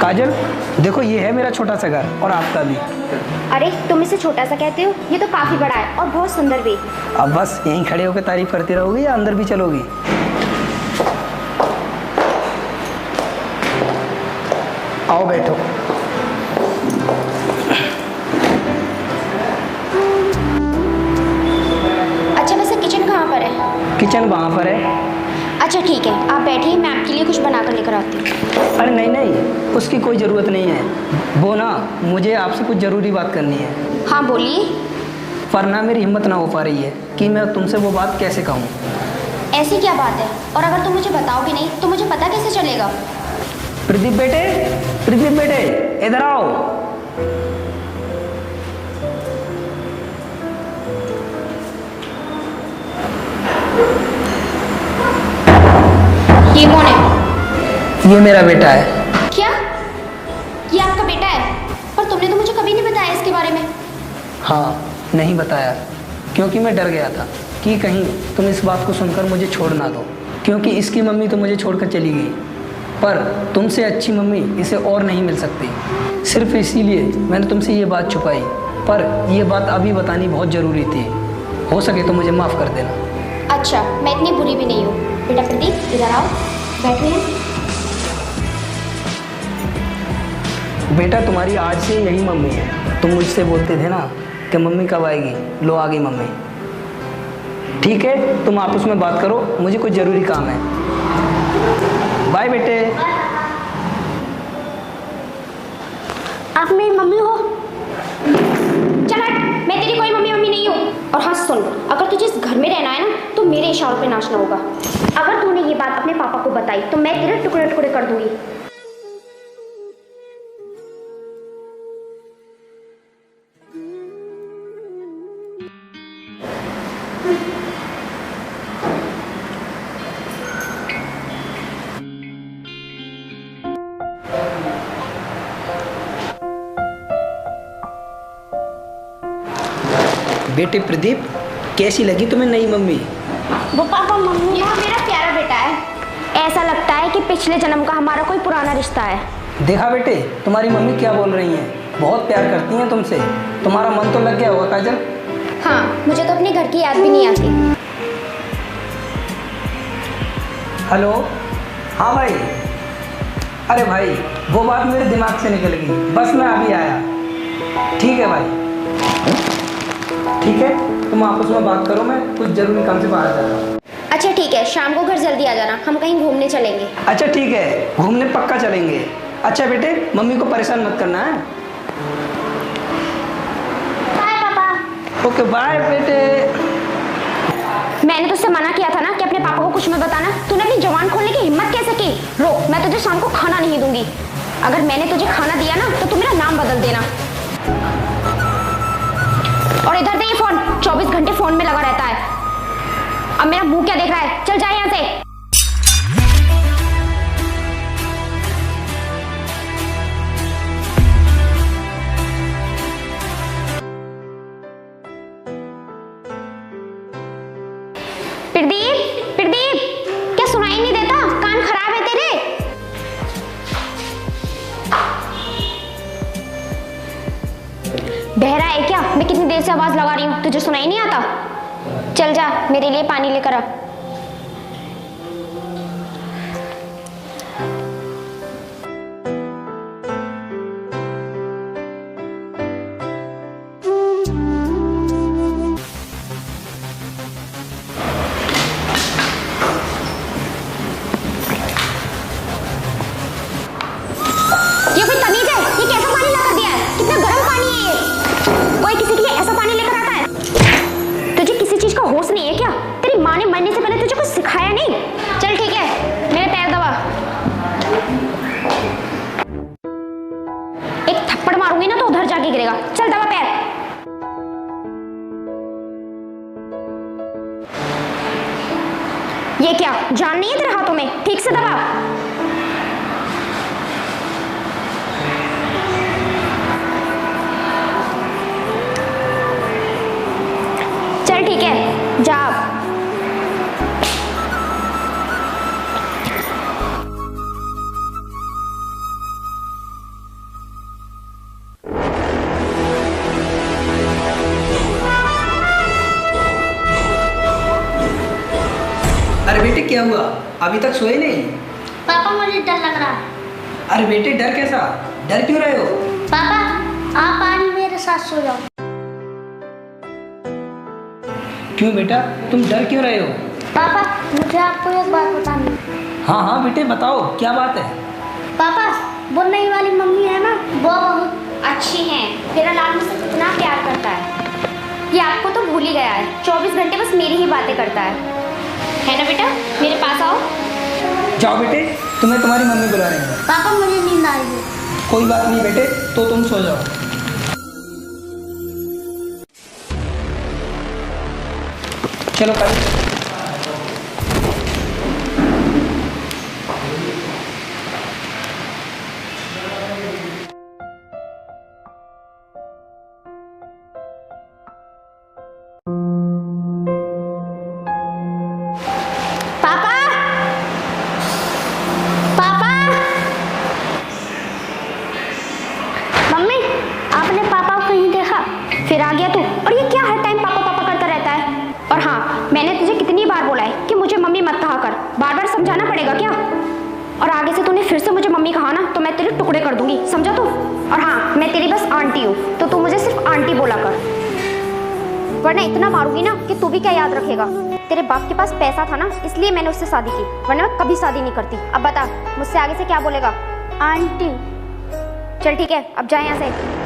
काजल, देखो ये है मेरा छोटा सा घर और आपका भी। अरे तुम इसे छोटा सा कहते हो, ये तो काफी बड़ा है और बहुत सुंदर भी। अब बस यहीं खड़े होकर तारीफ करती रहोगी या अंदर भी चलोगी? आओ बैठो। अच्छा वैसे किचन कहाँ पर है? किचन वहाँ पर है। अच्छा ठीक है, आप बैठिए, मैं आपके लिए कुछ बना कर लेकर आती हूँ। अरे नहीं नहीं, उसकी कोई ज़रूरत नहीं है। वो ना, मुझे आपसे कुछ ज़रूरी बात करनी है। हाँ बोलिए। पर ना मेरी हिम्मत ना हो पा रही है कि मैं तुमसे वो बात कैसे कहूँ। ऐसी क्या बात है? और अगर तुम मुझे बताओगे नहीं तो मुझे पता कैसे चलेगा? प्रदीप बेटे, प्रदीप बेटे, इधर आओ। ये कौन है? ये मेरा बेटा है। क्या? ये आपका बेटा है? पर तुमने तो मुझे कभी नहीं बताया इसके बारे में। हाँ, नहीं बताया क्योंकि मैं डर गया था कि कहीं तुम इस बात को सुनकर मुझे छोड़ ना दो, क्योंकि इसकी मम्मी तो मुझे छोड़कर चली गई। पर तुमसे अच्छी मम्मी इसे और नहीं मिल सकती। सिर्फ इसीलिए मैंने तुमसे ये बात छुपाई, पर यह बात अभी बतानी बहुत ज़रूरी थी। हो सके तो मुझे माफ़ कर देना। अच्छा, मैं इतनी बुरी भी नहीं हूँ। बेटा प्रदीप, इधर आओ, बैठिए। बेटा तुम्हारी आज से यही मम्मी है। तुम मुझसे बोलते थे ना कि मम्मी कब आएगी, लो आ गई मम्मी। ठीक है, तुम आपस में बात करो, मुझे कुछ ज़रूरी काम है। बाय बेटे। आप मेरी मम्मी हो? चल हट, मैं तेरी कोई मम्मी नहीं हूँ। और हाँ सुन, अगर तुझे इस घर में रहना है ना तो मेरे इशारों पे नाचना होगा। अगर तूने ये बात अपने पापा को बताई तो मैं तेरे टुकड़े टुकड़े कर दूंगी। बेटे प्रदीप, कैसी लगी तुम्हें नई मम्मी? वो पापा मम्मी, ये मेरा प्यारा बेटा है। ऐसा लगता है कि पिछले जन्म का हमारा कोई पुराना रिश्ता है। देखा बेटे, तुम्हारी मम्मी क्या बोल रही हैं। बहुत प्यार करती हैं तुमसे। तुम्हारा मन तो लग गया होगा काजल। हाँ, मुझे तो अपने घर की याद भी नहीं आती। हेलो, हाँ भाई। अरे भाई, वो बात मेरे दिमाग से निकल गई, बस मैं अभी आया। ठीक है भाई, ठीक है, तुम आपस में बात करो, मैं कुछ जरूरी काम से बाहर जा रहा हूँ। अच्छा ठीक है, शाम को घर जल्दी आ जाना, हम कहीं घूमने चलेंगे। अच्छा ठीक है, घूमने पक्का चलेंगे। अच्छा बेटे, मम्मी को परेशान मत करना है। बाय पापा। ओके बाय बेटे। मैंने तुझसे मना किया था ना कि अपने पापा को कुछ मत बताना। तूने अपनी जुबान खोलने की हिम्मत कैसे की? रो, मैं तुझे शाम को खाना नहीं दूंगी। अगर मैंने तुझे खाना दिया ना तो तू मेरा नाम बदल देना। और इधर दे ये फोन, 24 घंटे फोन में लगा रहता है। अब मेरा मुंह क्या देख रहा है? चल जा यहाँ से। प्रदीप, प्रदीप, क्या सुनाई नहीं देता? कान खराब है तेरे? बहरा है क्या? मैं कितनी देर से आवाज लगा रही हूँ, तुझे सुनाई नहीं आता? चल जा, मेरे लिए पानी लेकर आ। ये कोई तमीज है? ये कैसा पानी लाकर दिया है? कितना गर्म पानी है ये। कोई किसी के लिए ऐसा पानी लेकर आता है? तुझे किसी चीज का होश नहीं है क्या? तेरी माँ ने मरने से पहले तुझे कुछ सिखाया नहीं? चल ठीक है, मेरे पैर दबा। एक थप्पड़ मारूंगी ना तो उधर जाके गिरेगा। चल दबा पैर। ये क्या जान नहीं है तेरे हाथों में? ठीक से दबा। चल ठीक है, जा। क्या हुआ, अभी तक सोए नहीं? पापा मुझे डर लग रहा है। अरे बेटे डर कैसा, डर क्यों रहे हो? पापा आप आज मेरे साथ सो जाओ। क्यों बेटा, तुम डर क्यों रहे हो? पापा मुझे आपको एक बात बतानी है। हाँ हाँ बेटे बताओ, क्या बात है? पापा वो नई वाली मम्मी है ना, वो बहुत अच्छी है। मेरा लाल मुझसे कितना प्यार करता है, ये आपको तो भूल ही गया है। 24 घंटे बस मेरी ही बातें करता है ना बेटा? मेरे पास आओ। जाओ बेटे, तुम्हें तुम्हारी मम्मी बुला रही है। पापा मुझे नींद आ रही है। कोई बात नहीं बेटे, तो तुम सो जाओ। चलो कल। पापा पापा मम्मी आपने पापा को कहीं देखा? फिर आ गया तू। और ये क्या हर टाइम पापा पापा करता रहता है? और हाँ, मैंने तुझे कितनी बार बोला है कि मुझे मम्मी मत कहा कर, बार बार समझाना पड़ेगा क्या? और आगे से तूने फिर से मुझे मम्मी कहा ना तो मैं तेरे टुकड़े कर दूंगी, समझा तू? और हाँ, मैं तेरी बस आंटी हूँ, तो तू मुझे सिर्फ आंटी बोला कर, वरना इतना मारूंगी ना कि तू भी क्या याद रखेगा। तेरे बाप के पास पैसा था ना, इसलिए मैंने उससे शादी की, वरना मैं कभी शादी नहीं करती। अब बता मुझसे आगे से क्या बोलेगा? आंटी। चल ठीक है, अब जा यहाँ से।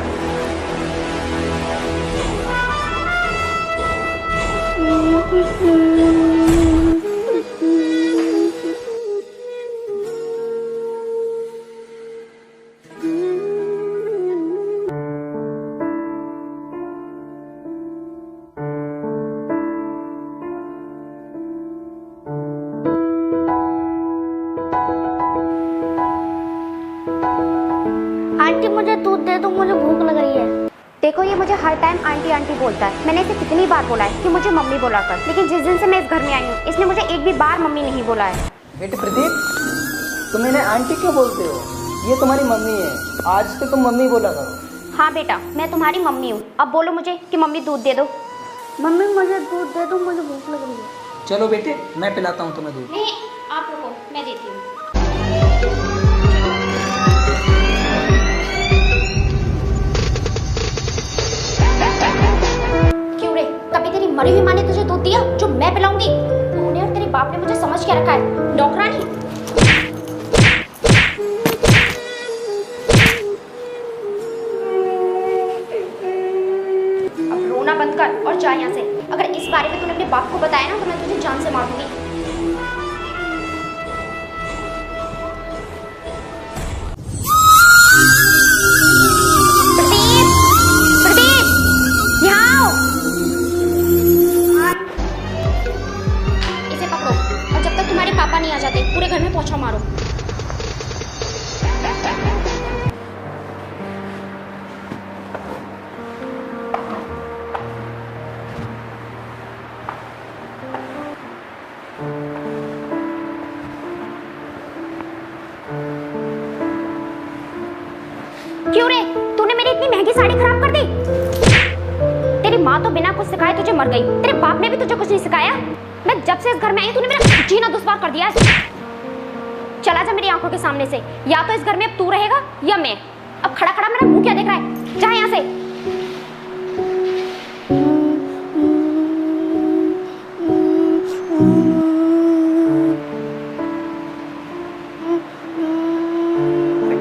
आंटी मुझे दूध दे दो, मुझे भूख लग रही है। देखो ये मुझे हर टाइम आंटी आंटी बोलता है। मैंने इसे कितनी बार बोला है कि मुझे मम्मी बोला कर, लेकिन जिस दिन से मैं इस घर में आई हूँ इसने मुझे एक भी बार मम्मी नहीं बोला है। बेटे प्रदीप, तुम इन्हें आंटी क्यों बोलते हो? ये तुम्हारी मम्मी है, आज से तुम मम्मी बोला करो। हाँ बेटा, मैं तुम्हारी मम्मी हूँ। अब बोलो मुझे कि मम्मी दूध दे दो। मम्मी मुझे दूध दे दो, मुझे भूख लग रही है। चलो बेटे, मैं पिलाता हूँ तुम्हें दूध। नहीं आप रुको, मैं देती हूँ। क्यों रे, कभी तेरी मरी हुई माँ ने तुझे दूध दिया जो मैं पिलाऊंगी? तूने और तेरे बाप ने मुझे समझ के रखा है नौकरानी। अब रोना बंद कर और जा यहाँ से। अगर इस बारे में तूने अपने बाप को बताया ना तो मैं तुझे जान से मार दूंगी। पापा नहीं आ जाते पूरे घर में पोछा मारो। क्यों रे, तूने मेरी इतनी महंगी साड़ी खराब कर दी? तेरी माँ तो बिना कुछ सिखाए तुझे मर गई, तेरे बाप ने भी तुझे कुछ नहीं सिखाया। मैं जब से इस घर में आई तूने मेरा जीना दुश्वार कर दिया है। चला जा मेरी आंखों के सामने से, या तो इस घर में अब तू रहेगा या मैं। अब खड़ा खड़ा मेरा मुंह क्या देख रहा है? जा यहाँ से।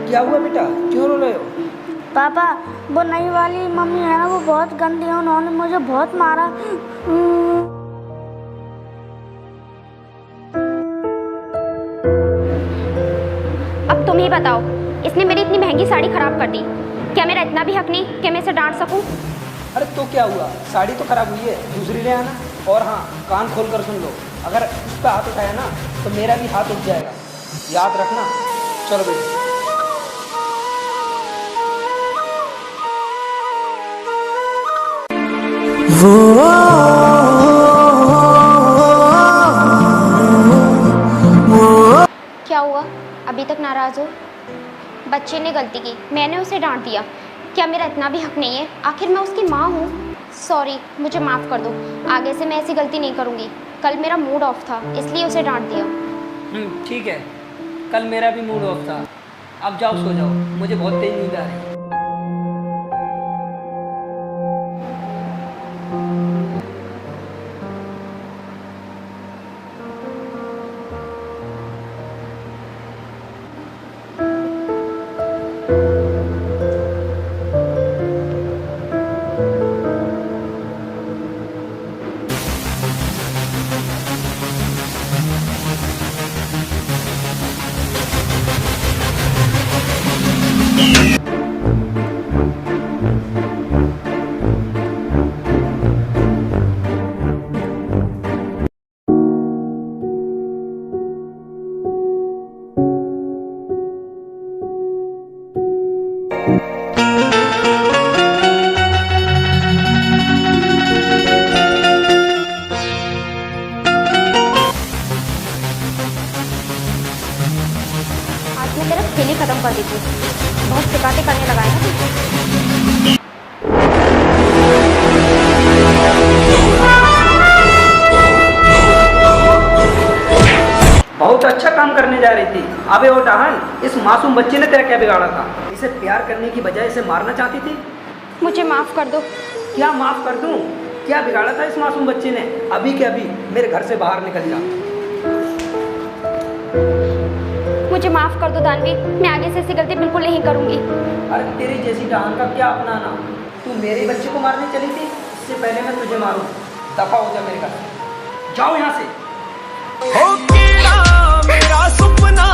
क्या हुआ बेटा, क्यों रो रहे हो? पापा वो नई वाली मम्मी है ना, वो बहुत गंदी है, उन्होंने मुझे बहुत मारा। अब तुम ही बताओ, इसने मेरी इतनी महंगी साड़ी खराब कर दी, क्या मेरा इतना भी हक नहीं कि मैं इसे डांट सकूं? अरे तो क्या हुआ, साड़ी तो खराब हुई है, दूसरी ले आना। और हाँ, कान खोल कर सुन लो, अगर उस पर हाथ उठाया ना तो मेरा भी हाथ उठ जाएगा, याद रखना। चलो बेटा। क्या हुआ, अभी तक नाराज हो? बच्चे ने गलती की, मैंने उसे डांट दिया, क्या मेरा इतना भी हक नहीं है? आखिर मैं उसकी माँ हूँ। सॉरी, मुझे माफ़ कर दो। आगे से मैं ऐसी गलती नहीं करूँगी। कल मेरा मूड ऑफ था, इसलिए उसे डांट दिया। ठीक है, कल मेरा भी मूड ऑफ था। अब जाओ सो जाओ, मुझे बहुत तेज नींद आ रही है। आज मैं तेरा खेल ही ख़त्म कर देती हूँ। बहुत टिकाते करने लगा है ना तू। बहुत अच्छा काम करने जा रही थी। अबे ओ डहन, इस मासूम बच्चे ने तेरा क्या बिगाड़ा था? इसे प्यार करने की बजाय इसे मारना चाहती थी। मुझे माफ़ कर दो। क्या माफ कर दूं? क्या बिगाड़ा था इस मासूम बच्चे ने? अभी के अभी मेरे घर से बाहर निकल जा। मुझे माफ़ कर दो दानवी, मैं आगे से ऐसी गलती बिल्कुल नहीं करूँगी। अरे तेरी जैसी डहन का क्या अपनाना? तू मेरे बच्चे को मारने चली थी, इससे पहले मैं तुझे मारूं। दफा हो जा मेरे घर से, जाओ यहाँ से। हो कीड़ा मेरा सुपना